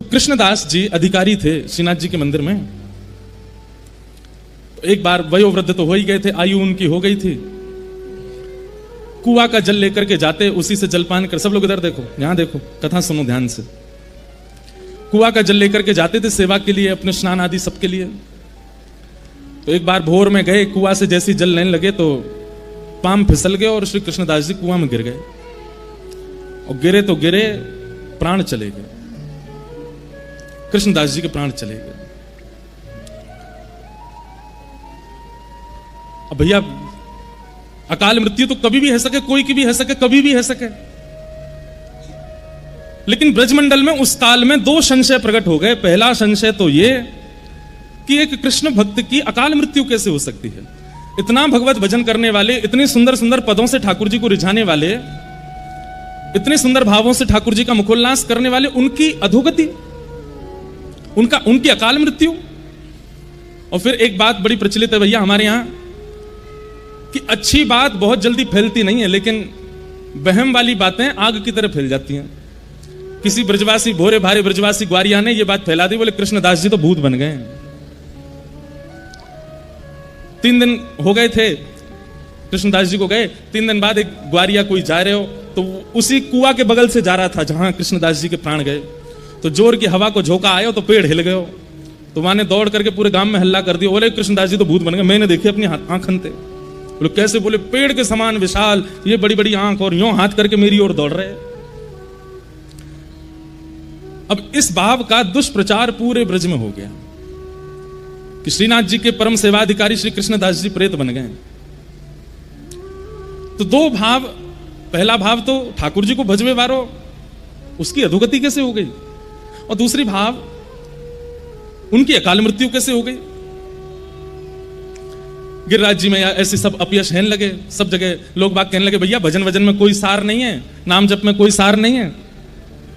कृष्णदास जी अधिकारी थे श्रीनाथ जी के मंदिर में। एक बार वयोवृद्ध तो हो ही गए थे, आयु उनकी हो गई थी। कुआं का जल लेकर के जाते, उसी से जलपान कर, सब लोग इधर देखो, यहां देखो, कथा सुनो ध्यान से। कुआं का जल लेकर के जाते थे सेवा के लिए, अपने स्नान आदि सबके लिए। तो एक बार भोर में गए, कुआं से जैसी जल लेने लगे तो पांव फिसल गए और श्री कृष्णदास जी कुआं में गिर गए। और गिरे तो गिरे, प्राण चले गए, कृष्णदास जी के प्राण चले गए। अब भैया अकाल मृत्यु तो कभी भी है सके, कोई की भी है सके, कभी भी है सके। लेकिन ब्रजमंडल में उस काल में दो संशय प्रकट हो गए। पहला संशय तो ये कि एक कृष्ण भक्त की अकाल मृत्यु कैसे हो सकती है। इतना भगवत भजन करने वाले, इतने सुंदर सुंदर पदों से ठाकुर जी को रिझाने वाले, इतने सुंदर भावों से ठाकुर जी का मुखोल्लास करने वाले, उनकी अधोगति, उनकी अकाल मृत्यु। और फिर एक बात बड़ी प्रचलित है भैया हमारे यहां कि अच्छी बात बहुत जल्दी फैलती नहीं है, लेकिन बहम वाली बातें आग की तरह फैल जाती हैं। किसी ब्रजवासी, भोरे भारे ब्रजवासी ग्वारिया ने यह बात फैला दी, बोले कृष्णदास जी तो भूत बन गए। 3 दिन हो गए थे कृष्णदास जी को गए, 3 दिन बाद एक ग्वारिया कोई जा रहे हो तो उसी कुआं के बगल से जा रहा था जहां कृष्णदास जी के प्राण गए। तो जोर की हवा को झोंका आयो तो पेड़ हिल गयो। तो वहां ने दौड़ करके पूरे गांव में हल्ला कर दिया, बोले कृष्णदास जी तो भूत बन गए। मैंने देखे अपनी आंखन थे। बोले कैसे? बोले पेड़ के समान विशाल, ये बड़ी बड़ी आंख और यूं हाथ करके मेरी ओर दौड़ रहे। अब इस भाव का दुष्प्रचार पूरे ब्रज में हो गया कि श्रीनाथ जी के परम सेवाधिकारी श्री कृष्णदास जी प्रेत बन गए। तो दो भाव, पहला भाव तो ठाकुर जी को भजवे वारो, उसकी अधोगति कैसे हो गई, और दूसरी भाव उनकी अकाल मृत्यु कैसे हो गई। गिरिराज जी में ऐसे सब अपयश कहने लगे, सब जगह लोग बात कहने लगे भैया भजन वजन में कोई सार नहीं है, नाम जप में कोई सार नहीं है,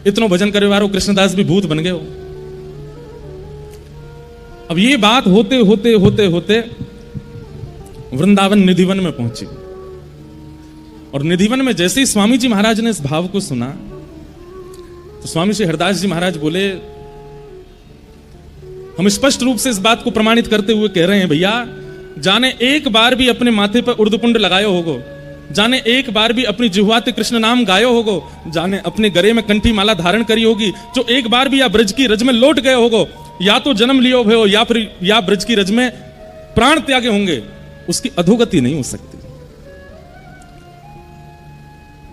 इतनो भजन करे वारो कृष्णदास भी भूत बन गए हो। अब ये बात होते होते होते होते वृंदावन निधिवन में पहुंची। और निधिवन में जैसे ही स्वामी जी महाराज ने इस भाव को सुना तो स्वामी श्री हरदास जी महाराज बोले, हम स्पष्ट रूप से इस बात को प्रमाणित करते हुए कह रहे हैं भैया, जाने एक बार भी अपने माथे पर उर्दपुंड लगायो होगो, जाने एक बार भी अपनी जिह्वाते कृष्ण नाम गायो होगो, जाने अपने गले में कंठी माला धारण करी होगी, जो एक बार भी या ब्रज की रज में लौट गए होगो, या तो जन्म लियो भयो या फिर या ब्रज की रज में प्राण त्यागे होंगे, उसकी अधोगति नहीं हो सकती।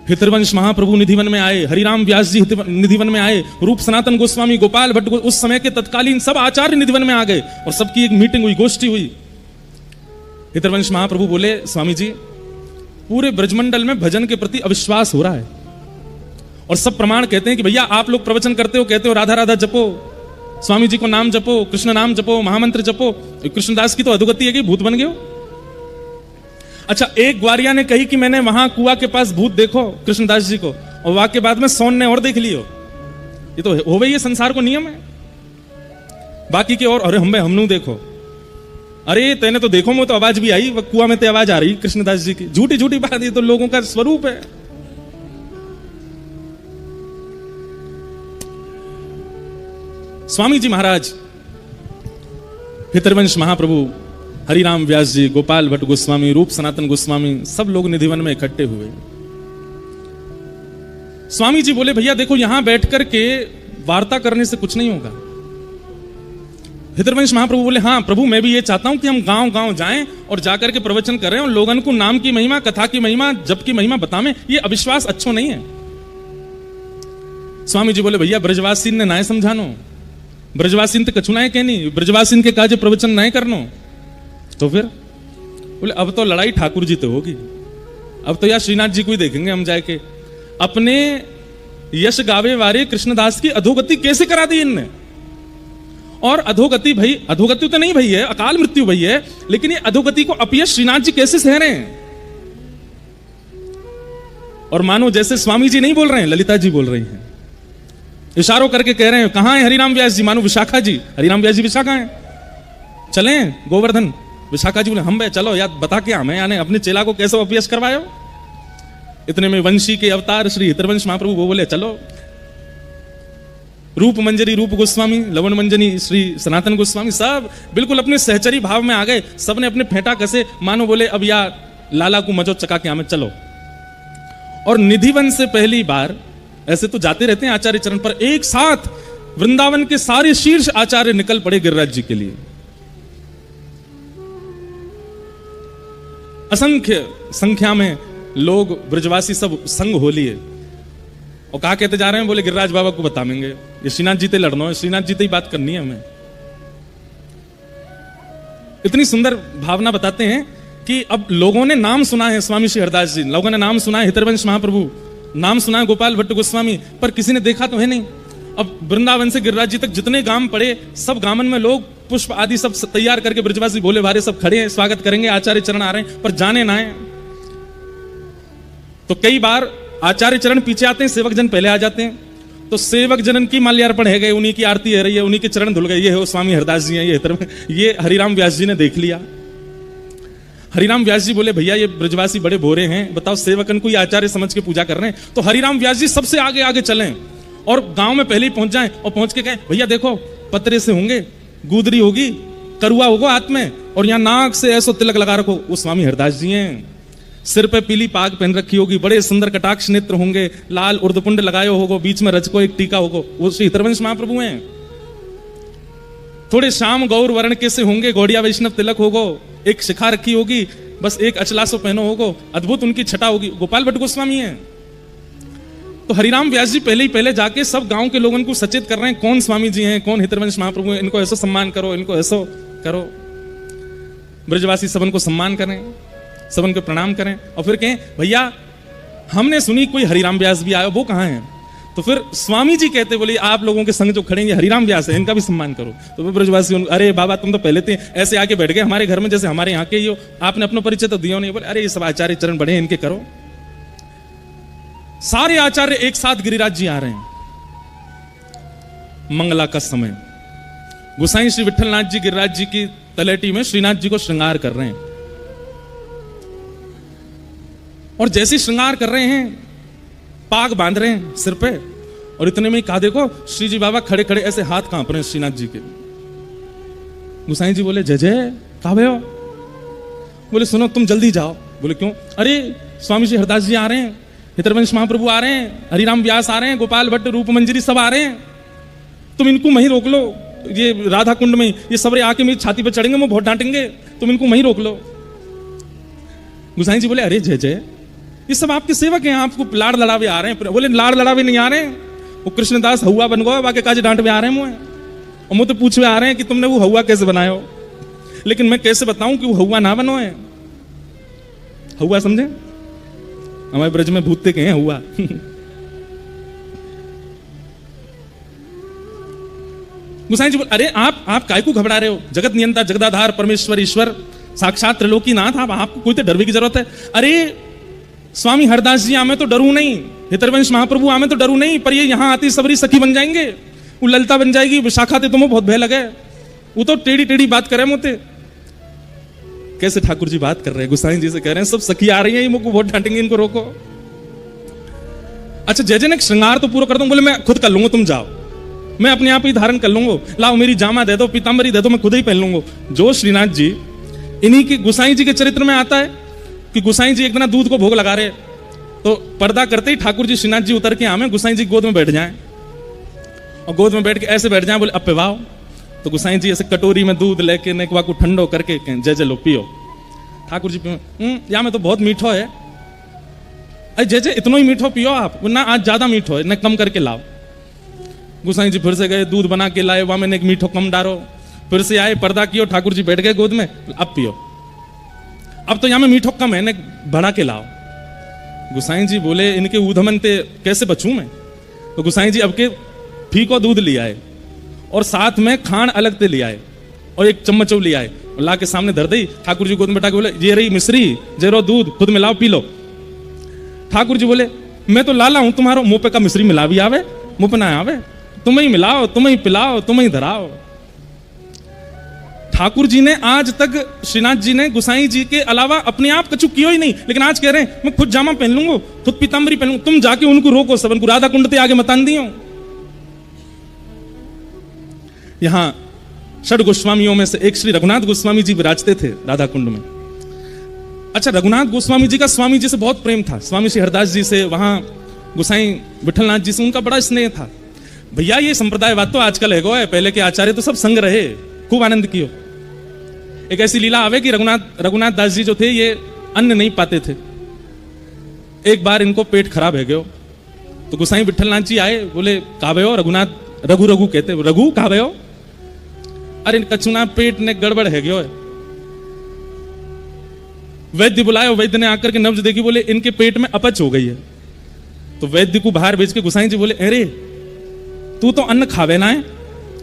हितरवंश महाप्रभु निधिवन में आए, हरिराम व्यास जी निधिवन में आए, रूप सनातन गोस्वामी, गोपाल भट्ट, उस समय के तत्कालीन सब आचार्य निधिवन में आ गए और सबकी एक मीटिंग हुई, गोष्ठी हुई। हितरवंश महाप्रभु बोले, स्वामी जी पूरे ब्रजमंडल में भजन के प्रति अविश्वास हो रहा है और सब प्रमाण कहते हैं कि भैया आप लोग प्रवचन करते हो, कहते हो राधा राधा जपो, स्वामी जी को नाम जपो, कृष्ण नाम जपो, महामंत्र जपो, कृष्णदास की तो अधोगति है कि भूत बन गए हो। अच्छा, एक ग्वारिया ने कही कि मैंने वहां कुआं के पास भूत देखो कृष्णदास जी को, और वहां के बाद में सोन ने और देख लियो। ये तो हो गई, ये संसार को नियम है। बाकी के और अरे हमनू देखो, अरे तेने तो देखो, मुझे तो आवाज भी आई, वह कुआं में तो आवाज आ रही कृष्णदास जी की। झूठी झूठी बात, ये तो लोगों का स्वरूप है। स्वामी जी महाराज, हितरवंश महाप्रभु, हरिराम व्यास जी, गोपाल भट्ट गोस्वामी, रूप सनातन गोस्वामी, सब लोग निधिवन में इकट्ठे हुए। स्वामी जी बोले, भैया देखो यहां बैठ करके वार्ता करने से कुछ नहीं होगा। हितरवंश महाप्रभु बोले, हाँ प्रभु, मैं भी ये चाहता हूं कि हम गांव गांव जाएं और जाकर के प्रवचन करें और लोगों को नाम की महिमा, कथा की महिमा, जप की महिमा बतावें। ये अविश्वास अच्छो नहीं है। स्वामी जी बोले, भैया ब्रजवासी ने नाय समझानो, ब्रजवासी तो कछु नाय कहनी, ब्रजवासी के काज प्रवचन नाय करनो। तो फिर बोले, अब तो लड़ाई ठाकुर जी तो होगी, अब तो यार श्रीनाथ जी को ही देखेंगे हम जाके। अपने यश गावे वाले कृष्णदास की अधोगति कैसे करा दी इनने। और अधोगति भाई, अधोगति तो नहीं भई है, अकाल मृत्यु भई है, लेकिन ये अधोगति को अपयश श्रीनाथ जी कैसे सह रहे हैं। और मानो जैसे स्वामी जी नहीं बोल रहे हैं, ललिता जी बोल रही हैं, इशारों करके कह रहे हैं, कहां है हरिराम व्यास जी, मानो विशाखा जी, हरिराम व्यास जी विशाखा हैं, चलें गोवर्धन। विशाखा जी बोले, हम भाई चलो यार, बता के हमें यानी अपने चेला को कैसे अपयश करवायो। इतने में वंशी के अवतार श्री हितरवंश महाप्रभु वो बोले, चलो। रूप मंजरी रूप गोस्वामी, लवण मंजनी श्री सनातन गोस्वामी, सब बिल्कुल अपने सहचरी भाव में आ गए। सब ने अपने फेंटा कसे, मानो बोले अब या लाला को मजो चका के हमें चलो। और निधिवन से पहली बार, ऐसे तो जाते रहते हैं आचार्य चरण पर, एक साथ वृंदावन के सारे शीर्ष आचार्य निकल पड़े गिरिराज जी के लिए। असंख्य संख्या में लोग ब्रजवासी सब संग हो लिए। और कहा कहते जा रहे हैं, बोले गिरिराज बाबा को बताएंगे, ये श्रीनाथ जी ते लड़ना है, श्रीनाथ जी ते ही बात करनी है हमें। इतनी सुंदर भावना बताते हैं कि अब लोगों ने नाम सुना है स्वामी श्री हरदास जी, लोगों ने नाम सुना है हितरवंश महाप्रभु, नाम सुना है गोपाल भट्ट गोस्वामी, पर किसी ने देखा तो है नहीं। अब वृंदावन से गिरिराज जी तक जितने गांव पड़े, सब गांवन में लोग पुष्प आदि सब तैयार करके ब्रजवासी भोले भारे सब खड़े हैं, स्वागत करेंगे, आचार्य चरण आ रहे हैं, पर जाने ना है। तो कई बार आचार्य चरण पीछे आते हैं, सेवक जन पहले आ जाते हैं। तो सेवक जनन की माल्यार्पण है गए, उन्हीं की आरती है रही है, उन्हीं के चरण धुल गए, ये हो स्वामी हरदास जी हैं, ये हरिराम व्यास जी ने देख लिया। हरिराम व्यास जी बोले, भैया ये ब्रजवासी बड़े भोरे हैं, बताओ सेवकन को आचार्य समझ के पूजा कर रहे हैं। तो हरिराम व्यास जी सबसे आगे आगे चलें और गांव में पहले ही पहुंच जाएं, और पहुंच के कहें, भैया देखो पतरे से होंगे, गुदरी होगी, करुआ होगा हाथ में, और यहां नाक से ऐसो तिलक लगा रखो, वो स्वामी हरदास जी हैं। सिर पे पीली पाग पहन रखी होगी, बड़े सुंदर कटाक्ष नेत्र होंगे, लाल उर्दपुंड लगाए होगो, बीच में रजको एक टीका होगो, वो श्री हितरवंश महाप्रभु हैं। थोड़े श्याम गौर वर्ण के से होंगे, गौड़िया वैष्णव तिलक होगो, एक शिखा रखी होगी, बस एक अचलासो पहनो होगो, अद्भुत उनकी छटा होगी, गोपाल भट्ट गोस्वामी हैं। तो हरिराम व्यास जी पहले ही पहले जाके सब गांव के लोगों को सचेत कर रहे हैं, कौन स्वामी जी हैं, कौन हितरवंश महाप्रभु हैं, इनको ऐसा सम्मान करो, इनको ऐसा करो। ब्रजवासी सबन को सम्मान करें, सबन को प्रणाम करें, और फिर कहें, भैया हमने सुनी कोई हरिराम व्यास भी आया, वो कहाँ है? तो फिर स्वामी जी कहते, बोले आप लोगों के संग जो खड़ेंगे हरिराम व्यास है, इनका भी सम्मान करो। तो फिर ब्रजवासी, अरे बाबा तुम तो पहले थे ऐसे आके बैठ गए हमारे घर में, जैसे हमारे यहाँ के ही हो, आपने अपना परिचय तो दिया नहीं। बोले अरे ये सब आचार्य चरण बड़े हैं, इनके करो। सारे आचार्य एक साथ गिरिराज जी आ रहे हैं। मंगला का समय, गोसाई श्री विठलनाथ जी गिरिराज जी की तलेटी में श्रीनाथ जी को श्रृंगार कर रहे हैं। और जैसे श्रृंगार कर रहे हैं, पाग बांध रहे हैं सिर पे, और इतने में कहा, देखो श्री जी बाबा खड़े खड़े ऐसे हाथ कांप रहे हैं श्रीनाथ जी के। गोसाई जी बोले, जय जय, कहा भैया? बोले सुनो तुम जल्दी जाओ। बोले क्यों? अरे स्वामी श्री हरदास जी आ रहे हैं, हितरवंश महाप्रभु आ रहे हैं, हरिराम व्यास आ रहे हैं, गोपाल भट्ट रूप मंजरी सब आ रहे हैं, तुम इनको वहीं रोक लो, ये राधा कुंड में ये सबरे आके मेरी छाती पर चढ़ेंगे, वो बहुत डांटेंगे, तुम इनको वहीं रोक लो। गोसाई जी बोले, अरे जय जय, ये सब आपके सेवक हैं, आपको लाड़ लड़ावे आ रहे हैं। बोले लाड़ लड़ावे नहीं आ रहे हैं, वो कृष्णदास हवा बन गया, बाकी काज डांट में आ रहे हैं मुझे, और मुझे पूछवे आ रहे हैं कि तुमने वो हवा कैसे बनाया हो। लेकिन मैं कैसे बताऊं कि वो हवा ना बनो है। हवा समझे? हमारे ब्रज में भूतते के हैं हुआ। गोसाई जी बोले, अरे आप काय को घबरा रहे हो? जगत नियंता जगदाधार परमेश्वर ईश्वर साक्षात त्रिलोकीनाथ, आपको कोई तो डरने की जरूरत है। अरे स्वामी हरदास जी आमे तो डरू नहीं, हितरवंश महाप्रभु आमे तो डरू नहीं, पर ये यहां आती सबरी सखी बन जाएंगे, वो ललिता बन जाएगी, विशाखा थे, तुम्हें बहुत भय लगे, वो तो टेढ़ी टेढ़ी बात करे मोते। कैसे ठाकुर जी बात कर रहे हैं, गोसाई जी से कह रहे हैं सब सखी आ रही है, मुझको बहुत डांटेंगे, इनको रोको। अच्छा जय जय ने श्रृंगार तो पूरा कर दूं। बोले मैं खुद कर लूंगा, तुम जाओ, मैं अपने आप ही धारण कर लूंगा, लाओ मेरी जामा दे दो, पीतांबरी दे दो, मैं खुद ही पहन लूंगा। जो श्रीनाथ जी इन्हीं के गोसाई जी के चरित्र में आता है कि गोसाई जी एक दिन दूध को भोग लगा रहे, तो पर्दा करते ही ठाकुर जी श्रीनाथ जी उतर के आवे, गोसाई जी गोद में बैठ जाएं, और गोद में बैठ के ऐसे बैठ जाएं, बोले अब पिवाओ। तो गोसाई जी ऐसे कटोरी में दूध लेके नेकवा को ठंडो करके जय जय लो पियो। ठाकुर जी या में तो बहुत मीठो है। अरे जय जय इतना ही मीठो पियो आप ना, आज ज्यादा मीठो है, न कम करके लाओ। गोसाई जी फिर से गए, दूध बना के लाए, वहां में एक मीठो कम डारो, फिर से आए, पर्दा कियो, ठाकुर जी बैठ गए गोद में, अब पियो। अब तो यहाँ में मीठो कम है, न बढ़ा के लाओ। गोसाई जी बोले इनके ऊधमन पे कैसे बचूं मैं? तो गोसाई जी अब के फीको दूध ले आए, और साथ में खांड अलग से ले आए, और एक चम्मच ले आए, और ला के सामने धर दी। ठाकुर जी गोद में बैठा के बोले ये रही मिश्री, जे रो दूध, खुद मिलाओ पी लो। ठाकुर जी बोले मैं तो लाला हूं, तुम्हारो मुंह पे का मिश्री मिला भी आवे, मुंह पे ना आवे, तुम ही मिलाओ, तुम ही पिलाओ, तुम ही धराओ। ठाकुर जी ने आज तक श्रीनाथ जी ने गोसाई जी के अलावा अपने आप कछु किया ही नहीं, लेकिन आज कह रहे हैं मैं खुद जामा पहन लूंगा, खुद पीतांबरी पहन लूंगा, तुम जाके उनको रोको, सबन को राधा कुंड ते आगे मतान दियो। यहां षड गोस्वामियों में से एक श्री रघुनाथ गोस्वामी जी विराजते थे राधा कुंड में। अच्छा, रघुनाथ गोस्वामी जी का स्वामी जी से बहुत प्रेम था, स्वामी श्री हरदास जी से, वहां गोसाई विठलनाथ जी से उनका बड़ा स्नेह था। भैया ये संप्रदायवाद तो आजकल है गो है, पहले के आचार्य तो सब संग रहे, खूब आनंद कियो। एक ऐसी लीला आवे कि रघुनाथ दास जी जो थे ये अन्न नहीं पाते थे। एक बार इनको पेट खराब है गयो, तो गोसाई विठलनाथ जी आए, बोले कावे हो रघुनाथ, रघु कहते, रघु कावे हो, अरे कचुना पेट ने गड़बड़ है गयो। वैद्य बुलाया, वैद्य ने आकर के नब्ज देखी, बोले इनके पेट में अपच हो गई है। तो वैद्य को बाहर भेज के गोसाई जी बोले, अरे तू तो अन्न खावे ना है,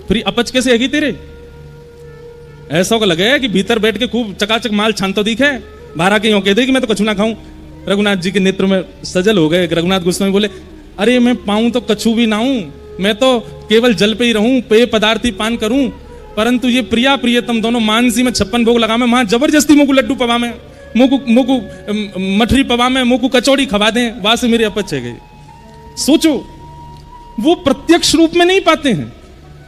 फिर अपच कैसे हैगी तेरे? ऐसा को लगे कि भीतर बैठ के खूब चकाचक माल छानतो दिखे, बाहर आके यूं कह दे कि मैं तो कछु ना खाऊं। रघुनाथ जी के नेत्र में सजल हो गए। रघुनाथ गोस्वामी बोले, अरे मैं पाऊं तो कछु भी ना हूं, मैं तो केवल जल पे ही रहूं, पेय पदार्थ ही पान करूं, परंतु ये प्रिया प्रियतम दोनों मानसी में 56 भोग लगा में, वहां जबरदस्ती मुझको लड्डू पवा में, मुझको मठरी पवा में, मुझको कचौड़ी खवा दें, वहां से मेरी अपच है गई। सोचो, वो प्रत्यक्ष रूप में नहीं पाते हैं,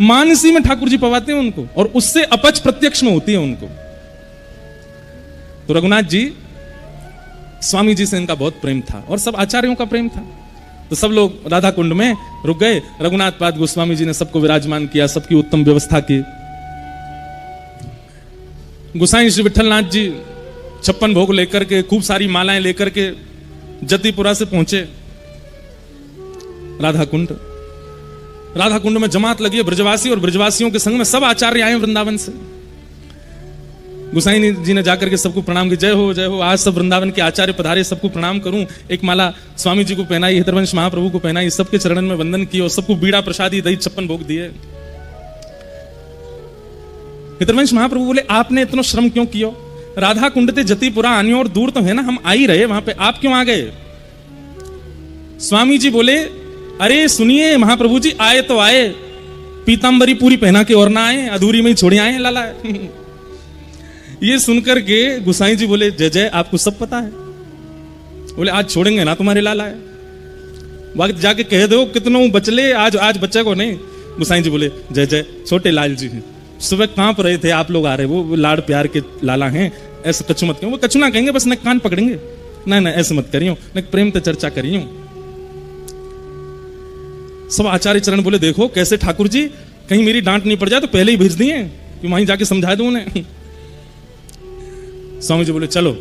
मानसी में ठाकुर जी पवाते हैं उनको, और उससे अपच प्रत्यक्ष में होती है उनको। तो रघुनाथ जी, स्वामी जी से इनका बहुत प्रेम था और सब आचार्यों का प्रेम था। तो सब लोग राधा कुंड में रुक गए। रघुनाथ पाद गोस्वामी जी ने सबको विराजमान किया, सबकी उत्तम व्यवस्था की। गोसाई श्री विठलनाथ जी 56 भोग लेकर के, खूब सारी मालाएं लेकर के जतिपुरा से पहुंचे राधा कुंड। राधा कुंड में जमात लगी है, ब्रजवासी और ब्रजवासियों के संग में सब आचार्य आए वृंदावन से। गोसाई जी ने जाकर के सबको प्रणाम की, जय हो जय हो, आज सब वृंदावन के आचार्य पधारे, सबको प्रणाम करूं। एक माला स्वामी जी को पहनाई, हितरवंश महाप्रभु को पहनाई, सबके चरणन में वंदन किया और सबको बीड़ा प्रसादी दही 56 भोग दिए। हितरवंश महाप्रभु बोले, आपने इतना श्रम क्यों किया? राधा कुंड ते जतिपुरा आने और दूर तो है ना, हम आ ही रहे वहां पे, आप क्यों आ गए? स्वामी जी बोले, अरे सुनिए महाप्रभु जी, आए तो आए, पीतांबरी पूरी पहना के और ना आए, अधूरी में ही छोड़े आए लाला। ये सुनकर के गोसाई जी बोले, जय जय, आपको सब पता है। बोले, आज छोड़ेंगे ना तुम्हारे लाला है, वक्त जाके कह दो कितनों बचले, आज बच्चे को नहीं। गोसाई जी बोले, जय जय, छोटे लाल जी हैं, सुबह कांप रहे थे, आप लोग आ रहे, वो लाड़ प्यार के लाला हैं, ऐसे कछु मत करो। वो कछु ना कहेंगे, बस न कान पकड़ेंगे, ना ऐसे मत करियो, न प्रेम तो चर्चा करियो। सब आचार्य चरण बोले, देखो कैसे ठाकुर जी, कहीं मेरी डांट नहीं पड़ जाए तो पहले ही भेज दिए कि वहीं जाके समझा दो उन्हें। स्वामी जी बोले, चलो।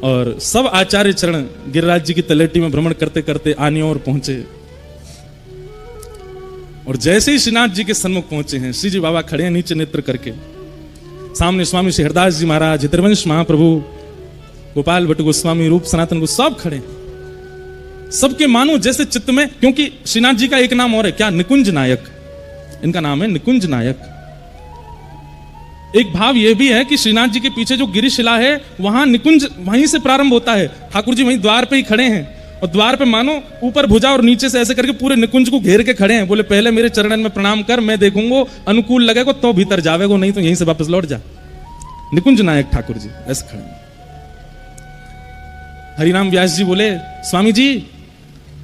और सब आचार्य चरण गिरिराज जी की तलेटी में भ्रमण करते करते आने और पहुंचे। और जैसे ही श्रीनाथ जी के सन्मुख पहुंचे हैं, श्री जी बाबा खड़े हैं नीचे नेत्र करके, सामने स्वामी श्री हरदास जी महाराज, हितरवंश महाप्रभु, गोपाल भट्ट गोस्वामी, रूप सनातन को सब खड़े। सबके मानो जैसे चित्त में, क्योंकि श्रीनाथ जी का एक नाम और है, क्या? निकुंज नायक, इनका नाम है निकुंज नायक। एक भाव यह भी है कि श्रीनाथ जी के पीछे जो गिरिशिला है, वहां निकुंज वहीं से प्रारंभ होता है। ठाकुर जी वहीं द्वार पे ही खड़े हैं, और द्वार पे मानो ऊपर भुजा और नीचे से ऐसे करके पूरे निकुंज को घेर के खड़े हैं। बोले, पहले मेरे चरणन में प्रणाम कर, मैं देखूंगा, अनुकूल लगेगा तो भीतर जावेगो, नहीं तो यहीं से वापस लौट जा। निकुंज नायक ठाकुर जी ऐसे खड़े हैं। हरिनाम व्यास जी बोले, स्वामी जी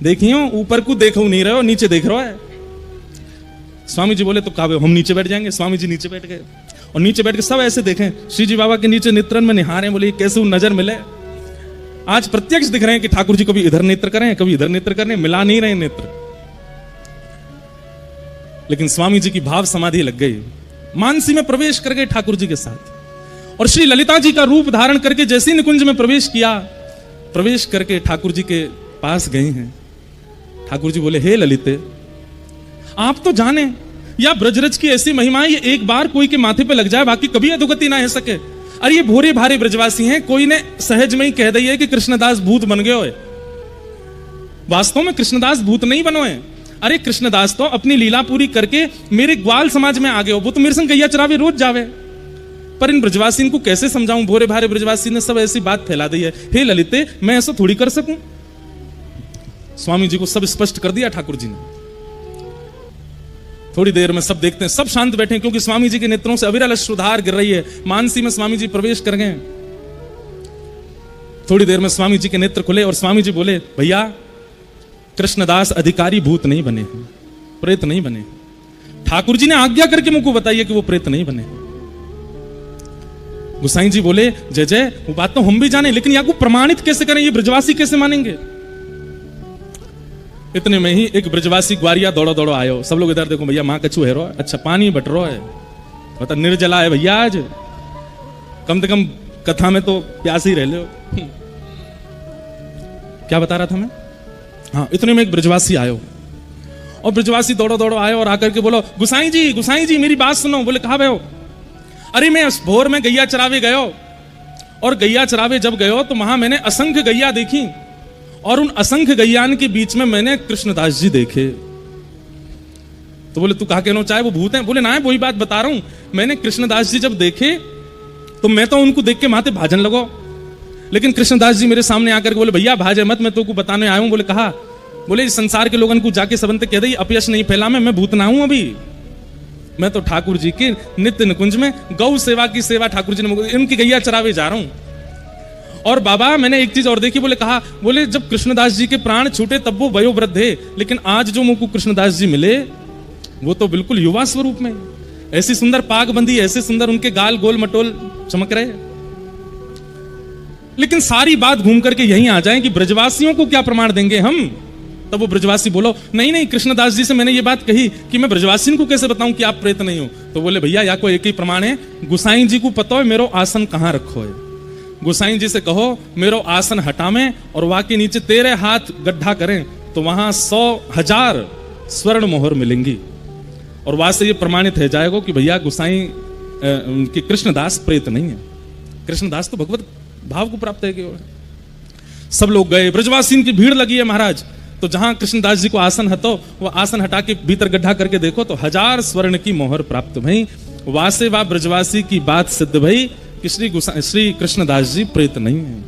देखियो, ऊपर को देखो नहीं रहे हो, नीचे देख रहे हो है। स्वामी जी बोले, तो कावे हम नीचे बैठ जाएंगे। स्वामी जी नीचे बैठ गए, और नीचे बैठ के सब ऐसे देखें, श्री जी बाबा के नीचे नेत्रन में निहारे। बोले, कैसे वो नजर मिले, आज प्रत्यक्ष दिख रहे हैं कि ठाकुर जी कभी इधर नेत्र करें, कभी इधर नेत्र करें, मिला नहीं रहे नेत्र। लेकिन स्वामी जी की भाव समाधि लग गई, मानसी में प्रवेश कर गए ठाकुर जी के साथ। और श्री ललिता जी का रूप धारण करके जैसे ही निकुंज में प्रवेश किया, प्रवेश करके ठाकुर जी के पास गए हैं। ठाकुर जी बोले, हे ललिते, आप तो जाने या ब्रजरज की ऐसी महिमा है, ये एक बार कोई के माथे पे लग जाए, बाकी कभी अधोगति ना हो सके। अरे ये भोरे भारे ब्रजवासी हैं, कोई ने सहज में ही कह दिया कि कृष्णदास भूत बन गए हो। वास्तव में कृष्णदास भूत नहीं बनो है। अरे कृष्णदास तो अपनी लीला पूरी करके मेरे ग्वाल समाज में आ गए हो, वो तो मेरे संग गैया चरावे रोज जावे। पर इन ब्रजवासी को कैसे समझाऊं, भोरे भारे ब्रजवासी ने सब ऐसी बात फैला दी है। हे ललिते, मैं ऐसा थोड़ी कर सकूं। स्वामी जी को सब स्पष्ट कर दिया ठाकुर जी ने। थोड़ी देर में सब देखते हैं, सब शांत बैठे, क्योंकि स्वामी जी के नेत्रों से अविरल अश्रुधार गिर रही है। मानसी में स्वामी जी प्रवेश कर गए। थोड़ी देर में स्वामी जी के नेत्र खुले और स्वामी जी बोले, भैया कृष्णदास अधिकारी भूत नहीं बने हैं, प्रेत नहीं बने। ठाकुर जी ने आज्ञा करके मुझको बताइए कि वो प्रेत नहीं बने। गुसाई जी बोले जय जय, वो बात तो हम भी जाने, लेकिन या को प्रमाणित कैसे करें, ये ब्रजवासी कैसे मानेंगे। इतने में ही एक ब्रजवासी ग्वारिया दौड़ो दौड़ो आयो। सब लोग इधर देखो भैया, माँ कछू है रो, अच्छा पानी बट रो है, मतलब निर्जला है भैया, आज कम से कम कथा में तो प्यास ही रह लो। क्या बता रहा था मैं, हाँ, इतने में एक ब्रजवासी आयो, और ब्रजवासी दौड़ो दौड़ो आयो और आकर के बोलो गुसाई जी मेरी बात सुनो। बोले कहा भयो। अरे मैं भोर में गैया चरावे गयो, और गैया चरावे जब गयो तो वहां मैंने असंख्य गैया देखी, और उन असंख्य गैयान के बीच में मैंने कृष्णदास जी देखे। तो बोले तू कहा कहना चाहे वो भूत हैं। बोले ना, वही बात बता रहा हूं, मैंने कृष्णदास जी जब देखे तो मैं तो उनको देख के माथे भाजन लगो, लेकिन कृष्णदास जी मेरे सामने आकर के बोले भैया भाजे मत, मैं तो को बताने आया हूं। बोले कहा। बोले इस संसार के लोगों को जाके सबंत कह दे अपयश नहीं फैला, मैं भूत ना हूं, अभी मैं तो ठाकुर जी के नित्य निकुंज में गौ सेवा की सेवा ठाकुर जी ने, इनकी गैया चरावे जा रहा हूं। और बाबा मैंने एक चीज और देखी। बोले कहा। बोले जब कृष्णदास जी के प्राण छूटे तब वो वयोवृद्ध है, लेकिन आज जो मुझको कृष्णदास जी मिले वो तो बिल्कुल युवा स्वरूप में, ऐसी सुंदर पाग बंदी, ऐसे सुंदर उनके गाल गोल मटोल चमक रहे। लेकिन सारी बात घूम करके यहीं आ जाए कि ब्रजवासियों को क्या प्रमाण देंगे हम। तब वो ब्रजवासी बोलो नहीं कृष्णदास जी से मैंने ये बात कही कि मैं ब्रजवासियों को कैसे बताऊं कि आप प्रेत नहीं हो। तो बोले भैया या कोई एक ही प्रमाण है, गुसाई जी को पता है मेरो आसन कहां रखो है। गुसाई जी से कहो मेरो आसन हटावे और वहां के नीचे तेरे हाथ गड्ढा करें तो वहां 100,000 स्वर्ण मोहर मिलेंगी, और वहां से ये प्रमाणित है जाएगा कि भैया गुसाई कि कृष्णदास प्रेत नहीं है। कृष्णदास तो भगवत भाव को प्राप्त है। सब लोग गए, ब्रजवासी की भीड़ लगी है महाराज। तो जहां कृष्णदास जी को आसन हतो, वो आसन हटा के भीतर गड्ढा करके देखो तो 1000 स्वर्ण की मोहर प्राप्त भई। वासे वा ब्रजवासी की बात सिद्ध भई कि श्री कृष्णदास जी प्रेत नहीं है।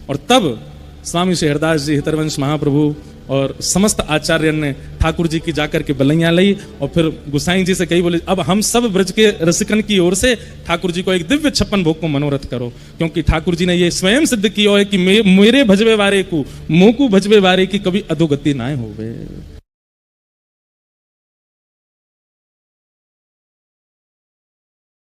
और तब स्वामी शेहरदास जी, हितरवंश महाप्रभु और समस्त आचार्य ने ठाकुर जी की जाकर के बलैया ली, और फिर गुसाई जी से कही बोले अब हम सब ब्रज के रसिकन की ओर से ठाकुर जी को एक दिव्य 56 भोग को मनोरथ करो, क्योंकि ठाकुर जी ने ये स्वयं सिद्ध किया है कि मेरे भजवे वारे को मोकू भजवे वारे की कभी अधोगति ना होवे।